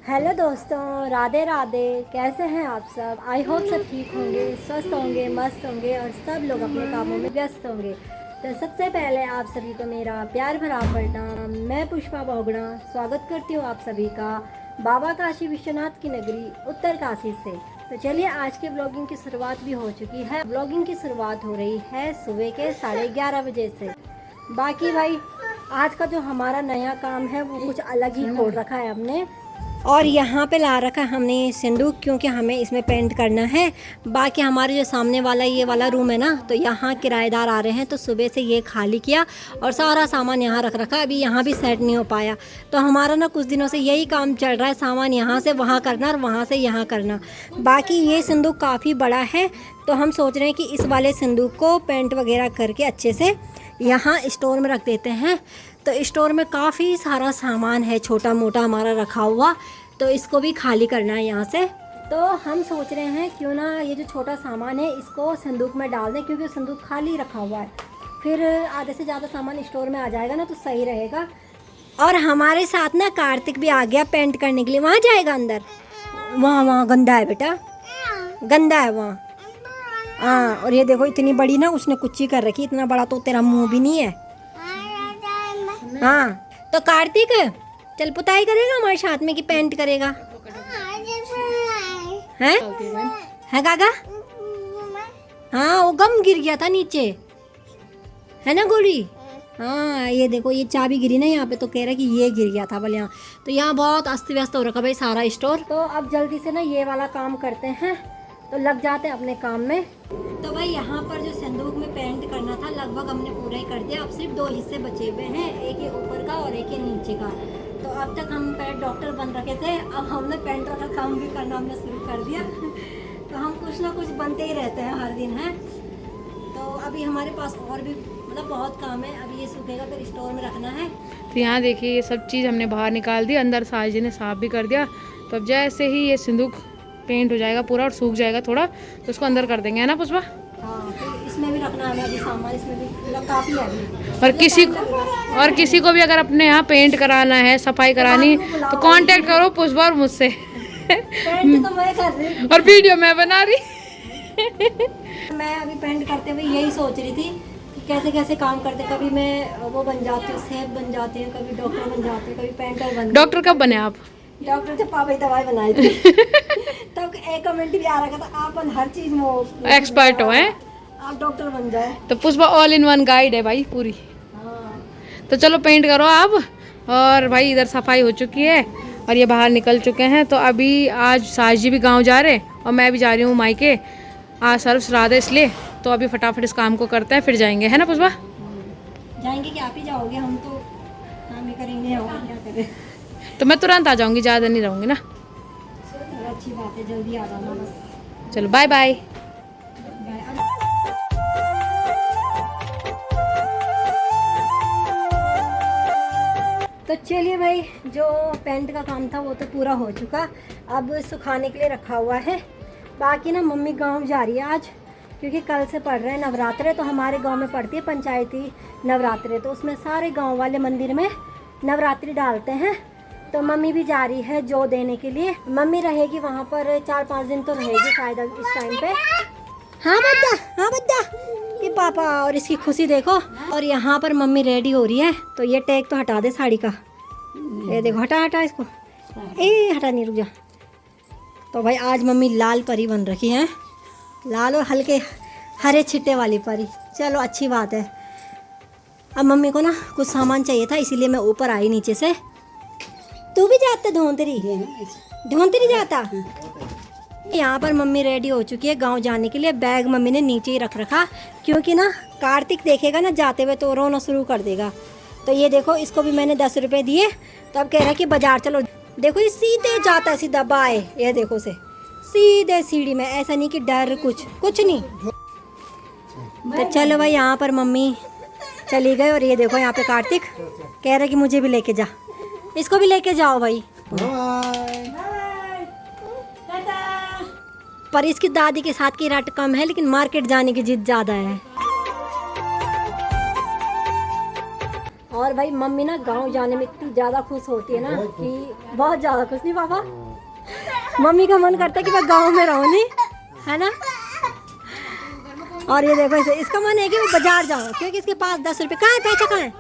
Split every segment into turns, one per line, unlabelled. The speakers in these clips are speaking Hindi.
हेलो दोस्तों, राधे राधे। कैसे हैं आप सब? आई होप सब ठीक होंगे, स्वस्थ होंगे, मस्त होंगे और सब लोग अपने कामों में व्यस्त होंगे। तो सबसे पहले आप सभी को मेरा प्यार भरा प्रणाम। मैं पुष्पा बोगड़ा स्वागत करती हूँ आप सभी का बाबा काशी विश्वनाथ की नगरी उत्तर काशी से। तो चलिए, आज के ब्लॉगिंग की शुरुआत भी हो चुकी है। ब्लॉगिंग की शुरुआत हो रही है सुबह के 11:30 बजे से। बाकी भाई, आज का जो हमारा नया काम है वो कुछ अलग ही खोल रखा है हमने। और यहाँ पे ला रखा है हमने सिंदूक, क्योंकि हमें इसमें पेंट करना है। बाकी हमारे जो सामने वाला ये वाला रूम है ना, तो यहाँ किराएदार आ रहे हैं, तो सुबह से ये खाली किया और सारा सामान यहाँ रख रखा। अभी यहाँ भी सेट नहीं हो पाया, तो हमारा ना कुछ दिनों से यही काम चल रहा है, सामान यहाँ से वहाँ करना और वहाँ से यहाँ करना। बाकी ये सिंदूक काफ़ी बड़ा है, तो हम सोच रहे हैं कि इस वाले सिंदूक को पेंट वगैरह करके अच्छे से यहाँ स्टोर में रख देते हैं। तो स्टोर में काफ़ी सारा सामान है छोटा मोटा हमारा रखा हुआ, तो इसको भी खाली करना है यहाँ से। तो हम सोच रहे हैं क्यों ना ये जो छोटा सामान है इसको संदूक में डाल दें, क्योंकि संदूक खाली रखा हुआ है। फिर आधे से ज़्यादा सामान स्टोर में आ जाएगा ना, तो सही रहेगा। और हमारे साथ ना कार्तिक भी आ गया पेंट करने के लिए। वहाँ जाएगा अंदर, वहाँ गंदा है बेटा, गंदा है वहाँ। हाँ, और ये देखो इतनी बड़ी ना उसने कुच्ची कर रखी, इतना बड़ा तो तेरा मुँह भी नहीं है। हाँ, तो कार्तिक चल पुताई करेगा हमारे साथ में कि पेंट करेगा? है काका? हाँ, वो गम गिर गया था नीचे, है ना गोली? हाँ, ये देखो ये चाबी गिरी ना यहाँ पे, तो कह रहा कि ये गिर गया था बोले। यहाँ तो यहाँ बहुत अस्त व्यस्त हो रखा भाई सारा स्टोर। तो अब जल्दी से ना ये वाला काम करते हैं, तो लग जाते हैं अपने काम में। तो भाई यहाँ पर जो संदूक में पेंट करना था लगभग हमने पूरा ही कर दिया। अब सिर्फ 2 हिस्से बचे हुए हैं, एक ये ऊपर का और एक ये नीचे का। तो अब तक हम पेंट डॉक्टर बन रखे थे, अब हमने पेंटर का काम भी करना हमने शुरू कर दिया। तो हम कुछ ना कुछ बनते ही रहते हैं हर दिन है। तो अभी हमारे पास और भी मतलब बहुत काम है। अभी ये सूखेगा फिर स्टोर में रखना है।
तो यहाँ देखिए ये सब चीज़ हमने बाहर निकाल दी, अंदर साजी ने साफ भी कर दिया। तो अब जैसे ही ये सिंदूक पेंट हो जाएगा पूरा और सूख जाएगा थोड़ा, तो उसको अंदर कर देंगे, है ना पुष्पा?
हाँ, फिर इसमें भी रखना है अभी सामान, इसमें भी मतलब काफ़ी है अभी।
और किसी को भी अगर अपने यहाँ पेंट कराना है, सफाई करानी, तो कांटेक्ट करो पुष्पा और मुझसे।
पेंट तो मैं कर रही
और वीडियो मैं बना रही।
मैं अभी पेंट करते हुए यही सोच रही थी कि कैसे कैसे काम करते। कभी मैं वो बन जाती हूँ, सेफ बन जाती हूँ, कभी डॉक्टर बन जाती हूँ, कभी पेंटर बन।
डॉक्टर कब बने आप?
डॉक्टर जब पापा दवाई बनाई थी तब एक कमेंट भी आ रहा था, आप हर चीज में
एक्सपर्ट हो हैं,
आप डॉक्टर बन जाए।
तो Pushpa all in one guide है भाई पूरी।
हाँ।
तो चलो पेंट करो आप। और भाई इधर सफाई हो चुकी है और ये बाहर निकल चुके हैं। तो अभी आज साजी भी गांव जा रहे हैं और मैं भी जा रही हूँ मायके। आज सर्व श्राद्ध है इसलिए, तो अभी फटाफट इस काम को करते हैं फिर जाएंगे, है ना पुष्पा?
जाएंगे कि आप ही जाओगे? हम तो काम ही करेंगे और क्या करें।
तो मैं तुरंत आ जाऊंगी, ज़्यादा नहीं रहूंगी ना।
अच्छी बात है, जल्दी आ जाना बस।
चलो बाय बाय।
तो चलिए भाई, जो पेंट का काम था वो तो पूरा हो चुका, अब सुखाने के लिए रखा हुआ है। बाकी ना मम्मी गांव जा रही है आज, क्योंकि कल से पड़ रहे हैं नवरात्रे। तो हमारे गांव में पड़ती है पंचायती नवरात्रे, तो उसमें सारे गांव वाले मंदिर में नवरात्रि डालते हैं। तो मम्मी भी जा रही है जो देने के लिए। मम्मी रहेगी वहाँ पर 4-5 दिन तो रहेगी शायद इस टाइम पे। हाँ बद्दा, हाँ बद्दा, ये पापा और इसकी खुशी देखो। और यहाँ पर मम्मी रेडी हो रही है, तो ये टैग तो हटा दे साड़ी का। ये देखो, हटा हटा इसको, ए हटा नहीं, रुक जा। तो भाई आज मम्मी लाल परी बन रखी है, लाल और हल्के हरे छिट्टे वाली परी। चलो अच्छी बात है। अब मम्मी को ना कुछ सामान चाहिए था, इसीलिए मैं ऊपर आई नीचे से। तू भी जाता ढोंतरी जाता? यहाँ पर मम्मी रेडी हो चुकी है गांव जाने के लिए। बैग मम्मी ने नीचे ही रख रखा, क्योंकि ना कार्तिक देखेगा ना जाते हुए तो रोना शुरू कर देगा। तो ये देखो, इसको भी मैंने 10 रुपए दिए, तो अब कह रहा है कि बाजार चलो। देखो ये सीधे जाता है, सीधा बाए, ये देखो से सीधे सीढ़ी में, ऐसा नहीं कि डर कुछ नहीं। तो चलो भाई, यहाँ पर मम्मी चली गई और ये देखो यहाँ पे कार्तिक कह रहा है कि मुझे भी लेके जा, इसको भी लेके जाओ भाई। पर इसकी दादी के साथ की रट कम है, लेकिन मार्केट जाने की जिद ज्यादा है। और भाई मम्मी ना गांव जाने में इतनी ज़्यादा खुश होती है ना कि बहुत ज़्यादा खुश। नहीं पापा, मम्मी का मन करता है कि मैं गांव में रहूँ, नहीं है ना। और ये देखो इसे, इसका मन है कि वो बाजार जाऊँ क्योंकि इसके पास 10 रुपये कहाँ है, पैसा कहाँ है।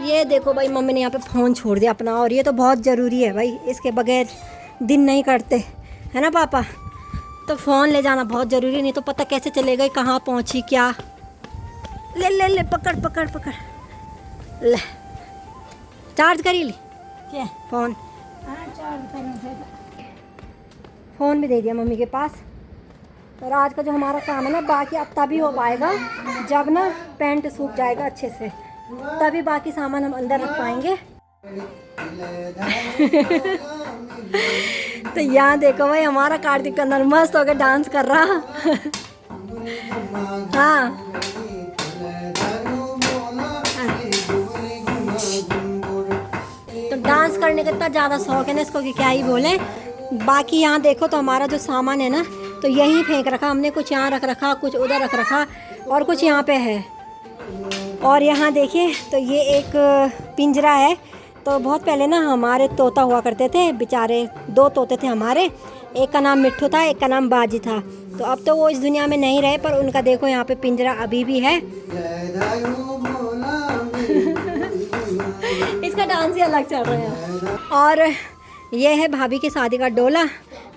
ये देखो भाई मम्मी ने यहाँ पे फ़ोन छोड़ दिया अपना, और ये तो बहुत ज़रूरी है भाई, इसके बगैर दिन नहीं कटते, है ना पापा। तो फ़ोन ले जाना बहुत ज़रूरी, नहीं तो पता कैसे चलेगा कहाँ पहुँची क्या। ले ले ले, पकड़ पकड़ पकड़, ले चार्ज करी ली क्या फ़ोन। फ़ोन भी दे दिया मम्मी के पास। और आज का जो हमारा काम है ना, बाकी अब तभी हो पाएगा जब ना पैंट सूख जाएगा अच्छे से, तभी बाकी सामान हम अंदर रख पाएंगे। तो यहाँ देखो भाई हमारा कार्तिक अंदर मस्त होकर डांस कर रहा। हाँ तो डांस करने का इतना ज़्यादा शौक है ना इसको कि क्या ही बोले। बाकी यहाँ देखो तो हमारा जो सामान है ना, तो यही फेंक रखा हमने, कुछ यहाँ रख रखा, कुछ उधर रख रखा, और कुछ यहाँ पे है। और यहाँ देखिए तो ये एक पिंजरा है। तो बहुत पहले ना हमारे तोता हुआ करते थे बेचारे, 2 तोते थे हमारे, एक का नाम मिट्ठू था, एक का नाम बाजी था। तो अब तो वो इस दुनिया में नहीं रहे, पर उनका देखो यहाँ पे पिंजरा अभी भी है। इसका डांस ही अलग चल रहा है। और ये है भाभी की शादी का डोला,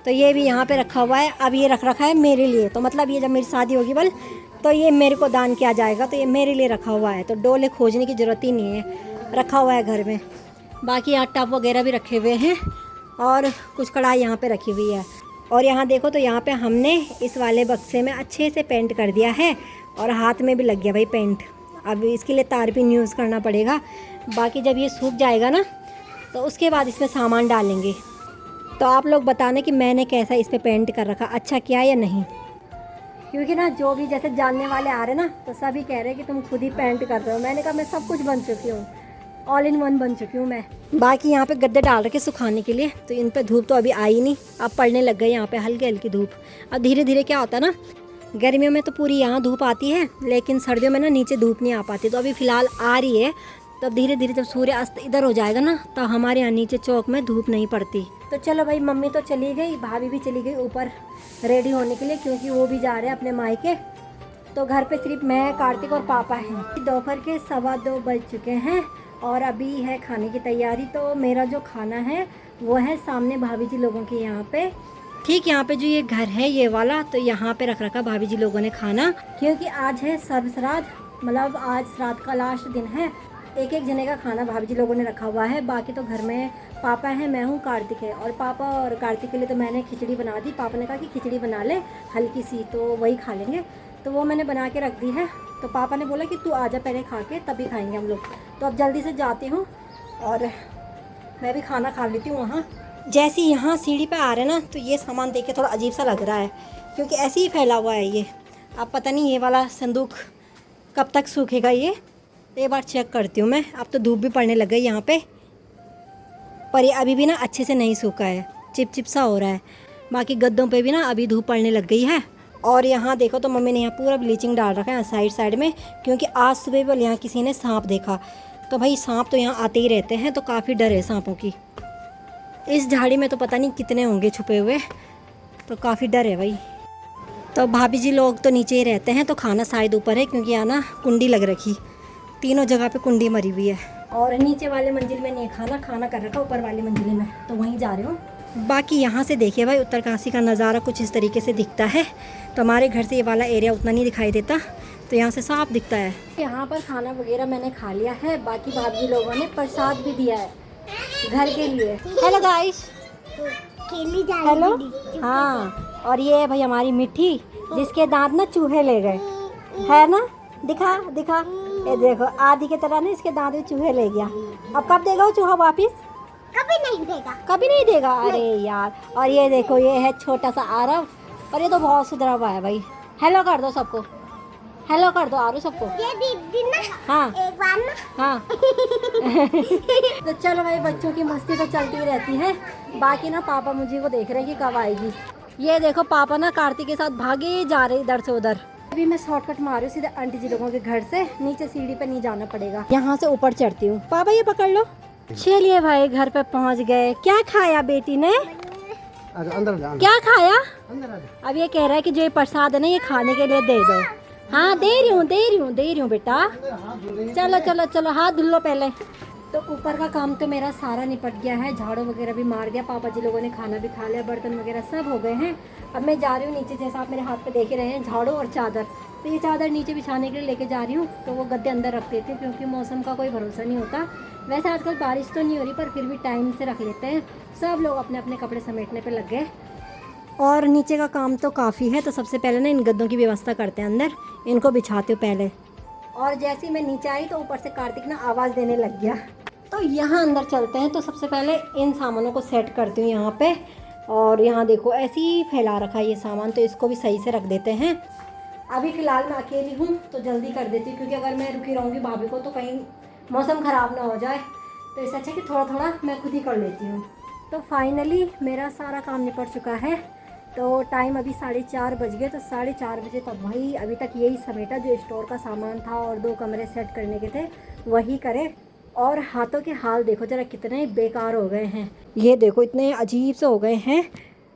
तो ये भी यहाँ पे रखा हुआ है। अब ये रख रखा है मेरे लिए, तो मतलब ये जब मेरी शादी होगी बल तो ये मेरे को दान किया जाएगा, तो ये मेरे लिए रखा हुआ है। तो डोले खोजने की ज़रूरत ही नहीं है, रखा हुआ है घर में। बाकी यहाँ टब वगैरह भी रखे हुए हैं, और कुछ कढ़ाई यहाँ पे रखी हुई है। और यहाँ देखो तो यहाँ पे हमने इस वाले बक्से में अच्छे से पेंट कर दिया है, और हाथ में भी लग गया भाई पेंट। अब इसके लिए तारपीन यूज़ करना पड़ेगा। बाकी जब ये सूख जाएगा ना, तो उसके बाद इसमें सामान डालेंगे। तो आप लोग बताने कि मैंने कैसा इस पर पेंट कर रखा, अच्छा किया या नहीं। क्योंकि ना जो भी जैसे जानने वाले आ रहे ना, तो सभी कह रहे हैं कि तुम खुद ही पेंट कर रहे हो। मैंने कहा मैं सब कुछ बन चुकी हूँ, ऑल इन वन बन चुकी हूँ मैं। बाकी यहाँ पे गद्दे डाल रखे सुखाने के लिए, तो इन पे धूप तो अभी आई नहीं, अब पड़ने लग गई यहाँ पे हल्की हल्की धूप। अब धीरे धीरे क्या होता है ना, गर्मियों में तो पूरी यहाँ धूप आती है, लेकिन सर्दियों में ना नीचे धूप नहीं आ पाती। तो अभी फ़िलहाल आ रही है, तो धीरे धीरे जब सूर्य अस्त इधर हो जाएगा ना, तो हमारे यहाँ नीचे चौक में धूप नहीं पड़ती। तो चलो भाई मम्मी तो चली गई, भाभी भी चली गई ऊपर रेडी होने के लिए, क्योंकि वो भी जा रहे हैं अपने मायके। तो घर पे सिर्फ मैं, कार्तिक और पापा हैं। दोपहर के 2:15 बज चुके हैं, और अभी है खाने की तैयारी। तो मेरा जो खाना है वो है सामने भाभी जी लोगों के यहाँ पे, ठीक यहाँ पे जो ये घर है ये वाला, तो यहाँ पे रख रखा भाभी जी लोगों ने खाना। क्योंकि आज है सर्वश्राद्ध, मतलब आज श्राद्ध का लास्ट दिन है। एक एक जने का खाना भाभी जी लोगों ने रखा हुआ है। बाकी तो घर में पापा है, मैं हूँ, कार्तिक है। और पापा और कार्तिक के लिए तो मैंने खिचड़ी बना दी। पापा ने कहा कि खिचड़ी बना ले हल्की सी, तो वही खा लेंगे, तो वो मैंने बना के रख दी है। तो पापा ने बोला कि तू आजा पहले खा के तभी खाएंगे हम लोग। तो अब जल्दी से जाती हूँ और मैं भी खाना खा लेती हूँ वहाँ। जैसे यहाँ सीढ़ी पे आ रहे हैं ना, तो ये सामान देख के थोड़ा अजीब सा लग रहा है, क्योंकि ऐसे ही फैला हुआ है ये। अब पता नहीं ये वाला संदूक कब तक सूखेगा ये, एक बार चेक करती हूँ मैं। अब तो धूप भी पड़ने लग गई यहाँ पे, पर ये अभी भी ना अच्छे से नहीं सूखा है, चिप चिप सा हो रहा है। बाकी गद्दों पे भी ना अभी धूप पड़ने लग गई है। और यहाँ देखो तो मम्मी ने यहाँ पूरा ब्लीचिंग डाल रखा है साइड साइड में, क्योंकि आज सुबह भी यहाँ किसी ने सांप देखा। तो भाई सांप तो यहाँ आते ही रहते हैं, तो काफ़ी डर है सांपों की। इस झाड़ी में तो पता नहीं कितने होंगे छुपे हुए, तो काफ़ी डर है भाई। तो भाभी जी लोग तो नीचे ही रहते हैं, तो खाना शायद ऊपर है, क्योंकि यहाँ ना कुंडी लग रखी, तीनों जगह पे कुंडी मरी हुई है। और नीचे वाले मंजिल में नहीं खाना कर रखा, ऊपर वाली मंजिल में, तो वहीं जा रही हूँ। बाकी यहाँ से देखिए भाई उत्तरकाशी का नज़ारा कुछ इस तरीके से दिखता है। तो हमारे घर से ये वाला एरिया उतना नहीं दिखाई देता, तो यहाँ से साफ दिखता है। यहाँ पर खाना वगैरह मैंने खा लिया है। बाकी भाभी लोगों ने प्रसाद भी दिया है घर के लिए। Hello guys, hello. हाँ, और ये है भाई हमारी मिट्टी, जिसके दांत ना चूहे ले गए, है ना। दिखा दिखा, ये देखो आदि की तरह ना इसके दांत भी चूहे ले गया। अब कब देगा वो चूहा वापिस?
कभी नहीं देगा,
कभी नहीं देगा। अरे यार। और ये देखो ये है छोटा सा आरव, और ये तो बहुत सुधरा हुआ है भाई। हेलो कर दो सबको, हेलो कर दो आरव सबको।
ये दीदी ना,
हाँ
एक बार ना,
हाँ। तो चलो भाई, बच्चों की मस्ती तो चलती रहती है। बाकी ना पापा मुझे को देख रहे हैं कि कब आएगी। ये देखो पापा ना कार्तिक के साथ भागे जा रहे इधर से उधर। अभी मैं शॉर्टकट मार रही हूँ सीधे आंटी जी लोगों के घर से, नीचे सीढ़ी पे नहीं जाना पड़ेगा, यहाँ से ऊपर चढ़ती हूँ। पापा ये पकड़ लो। चलिए भाई घर पे पहुँच गए। क्या खाया बेटी ने?
अंदर
क्या खाया?
अंदर
अब ये कह रहा है कि जो ये प्रसाद है ना ये खाने के लिए दे दो। हाँ दे रही हूँ बेटा। चलो चलो चलो हाथ धुल लो पहले। तो ऊपर का काम तो मेरा सारा निपट गया है, झाड़ू वगैरह भी मार दिया, पापा जी लोगों ने खाना भी खा लिया, बर्तन वगैरह सब हो गए हैं। अब मैं जा रही हूँ नीचे, जैसा आप मेरे हाथ पे देख ही रहे हैं, झाड़ू और चादर। तो ये चादर नीचे बिछाने के लिए लेके जा रही हूँ, तो वो गद्दे अंदर रख देती हूँ क्योंकि मौसम का कोई भरोसा नहीं होता। वैसे आजकल बारिश तो नहीं हो रही पर फिर भी टाइम से रख लेते हैं। सब लोग अपने अपने कपड़े समेटने पर लग गए और नीचे का काम तो काफ़ी है। तो सबसे पहले ना इन गद्दों की व्यवस्था करते हैं, अंदर इनको बिछाती हूँ पहले। और जैसे ही मैं नीचे आई तो ऊपर से कार्तिक ना आवाज़ देने लग गया। तो यहाँ अंदर चलते हैं। तो सबसे पहले इन सामानों को सेट करती हूँ यहाँ पे। और यहाँ देखो ऐसे ही फैला रखा है ये सामान, तो इसको भी सही से रख देते हैं। अभी फ़िलहाल मैं अकेली हूँ तो जल्दी कर देती हूँ क्योंकि अगर मैं रुकी रहूँगी भाभी को तो कहीं मौसम ख़राब ना हो जाए। तो इससे अच्छा कि थोड़ा थोड़ा मैं खुद ही कर लेती हूँ। तो फाइनली मेरा सारा काम निपट चुका है। तो टाइम अभी 4:30 बज गए। तो 4:30 बजे तक भाई अभी तक यही समेटा, जो स्टोर का सामान था और 2 कमरे सेट करने के थे वही करे। और हाथों के हाल देखो ज़रा कितने बेकार हो गए हैं। ये देखो इतने अजीब से हो गए हैं,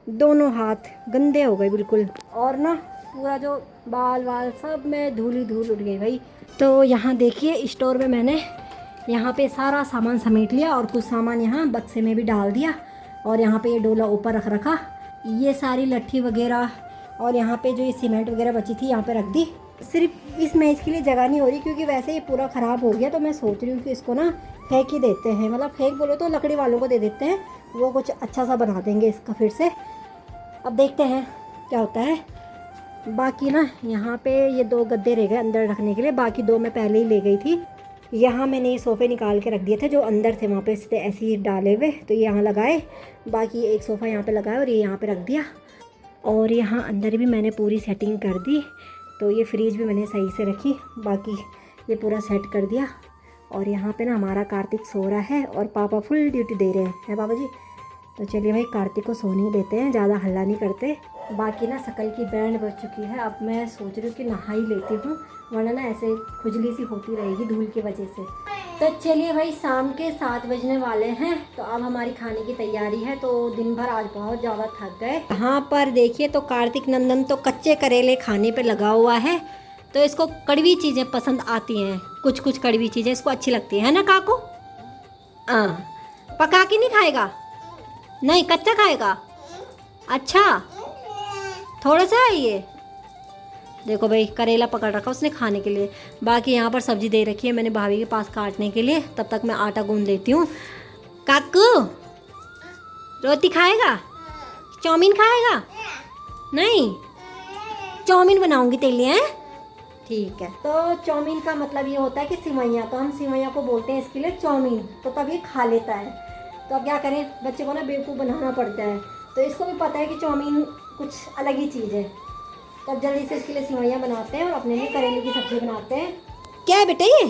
दोनों हाथ गंदे हो गए बिल्कुल। और ना पूरा जो बाल वाल सब में धूल ही धूल उड़ गई भाई। तो यहाँ देखिए स्टोर में मैंने यहाँ पे सारा सामान समेट लिया और कुछ सामान यहाँ बक्से में भी डाल दिया। और यहाँ पे ये डोला ऊपर रख रखा, ये सारी लट्ठी वगैरह और यहाँ पे जो ये सीमेंट वगैरह बची थी यहाँ पे रख दी। सिर्फ इस मेज़ के लिए जगह नहीं हो रही क्योंकि वैसे ये पूरा ख़राब हो गया। तो मैं सोच रही हूँ कि इसको ना फेंक ही देते हैं, मतलब फेंक बोलो तो लकड़ी वालों को दे देते हैं, वो कुछ अच्छा सा बना देंगे इसका फिर से। अब देखते हैं क्या होता है। बाकी ना यहाँ पे ये 2 गद्दे रह गए अंदर रखने के लिए, बाकी 2 मैं पहले ही ले गई थी। यहाँ मैंने ये सोफ़े निकाल के रख दिए थे जो अंदर थे, वहाँ पे इससे ऐसे ही डाले हुए, तो ये यहाँ लगाए। बाकी एक सोफ़ा यहाँ पे लगाया और ये यहाँ पे रख दिया। और यहाँ अंदर भी मैंने पूरी सेटिंग कर दी। तो ये फ्रिज भी मैंने सही से रखी, बाकी ये पूरा सेट कर दिया। और यहाँ पे ना हमारा कार्तिक सो रहा है और पापा फुल ड्यूटी दे रहे हैं पापा जी। तो चलिए भाई कार्तिक को सोने ही देते हैं, ज़्यादा हल्ला नहीं करते। बाकी ना शकल की बैंड बज चुकी है, अब मैं सोच रही हूँ कि नहा ही लेती हूँ, वरना ना ऐसे खुजली सी होती रहेगी धूल की वजह से। तो चलिए भाई शाम के 7 बजने वाले हैं। तो अब हमारी खाने की तैयारी है। तो दिन भर आज बहुत ज़्यादा थक गए। यहाँ पर देखिए तो कार्तिक नंदन तो कच्चे करेले खाने पे लगा हुआ है। तो इसको कड़वी चीज़ें पसंद आती हैं, कुछ कुछ कड़वी चीज़ें इसको अच्छी लगती है ना काकू? पका के नहीं खाएगा? नहीं कच्चा खाएगा। अच्छा थोड़ा सा है ये। देखो भाई करेला पकड़ रखा उसने खाने के लिए। बाकी यहाँ पर सब्जी दे रखी है मैंने भाभी के पास काटने के लिए, तब तक मैं आटा गूंद लेती हूँ। काकू रोटी खाएगा? चाउमीन खाएगा? नहीं चाउमीन बनाऊंगी तेरे लिए, हैं? ठीक है। तो चाउमीन का मतलब ये होता है कि सिवैया, तो हम सिवैया को बोलते हैं इसके लिए चाउमीन। तो तब ये खा लेता है। तो अब क्या करें, बच्चे को ना बेवकूफ़ बनाना पड़ता है। तो इसको भी पता है कि चाउमीन कुछ अलग ही चीज़ है। तो अब जल्दी से इसके लिए सिवैया बनाते हैं और अपने लिए करेले की सब्ज़ी बनाते हैं। क्या है बेटा ये?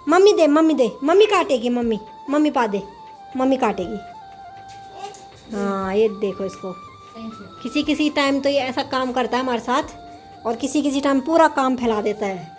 मम्मी दे, मम्मी काटेगी, मम्मी पा दे, मम्मी काटेगी। हाँ ये देखो इसको, किसी किसी टाइम तो ये ऐसा काम करता है हमारे साथ और किसी किसी टाइम पूरा काम फैला देता है।